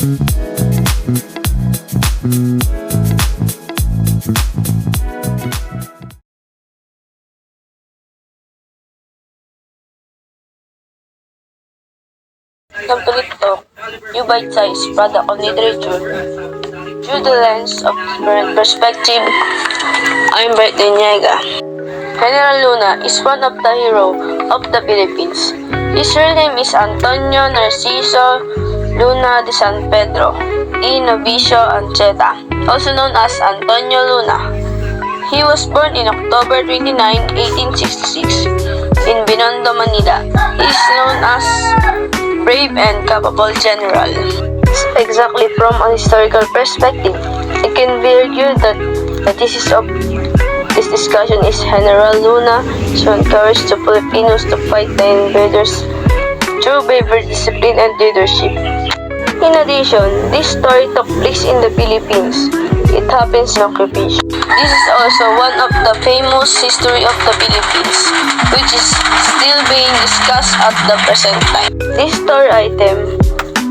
Complete Talk, new bite-sized product of literature. Through the lens of different perspective, I'm Brett Deniega. General Luna is one of the hero of the Philippines. His real name is Antonio Narciso Luna de San Pedro y Novicio Ancheta, also known as Antonio Luna. He was born in October 29, 1866 in Binondo, Manila. He is known as brave and capable general. Exactly from a historical perspective, it can be argued that the thesis of this discussion is General Luna shown courage to Filipinos to fight the invaders through bravery, discipline, and leadership. In addition, this story took place in the Philippines. It happens in occupation. This is also one of the famous history of the Philippines, which is still being discussed at the present time. This story item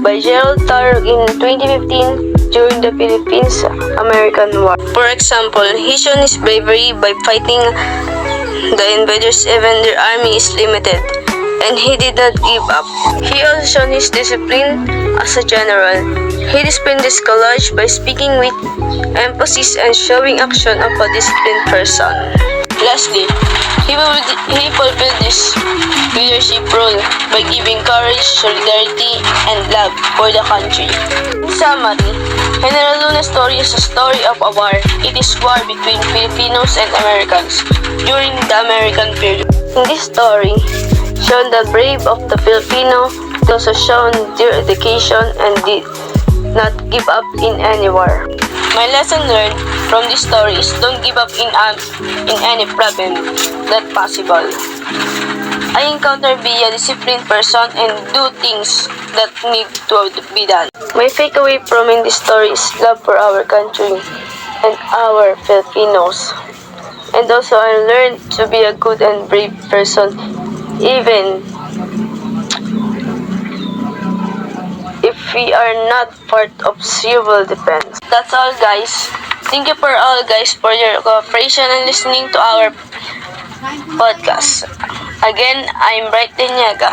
by Gerald Tarrant in 2015 during the Philippines-American War. For example, he shown his bravery by fighting the invaders even their army is limited, and he did not give up. He also shown his discipline as a general. He disciplined his college by speaking with emphasis and showing action of a disciplined person. Lastly, he fulfilled this leadership role by giving courage, solidarity, and love for the country. In summary, General Luna's story is a story of a war. It is war between Filipinos and Americans during the American period. In this story, shown the brave of the Filipino, it also shown their dedication and did not give up in any war. My lesson learned from this story is don't give up in any problem that possible. I encounter be a disciplined person and do things that need to be done. My takeaway from in this story is love for our country and our Filipinos. And also I learned to be a good and brave person even if we are not part of civil defense. That's all, guys. Thank you for your cooperation and listening to our podcast. Again, I'm Bright Deniega.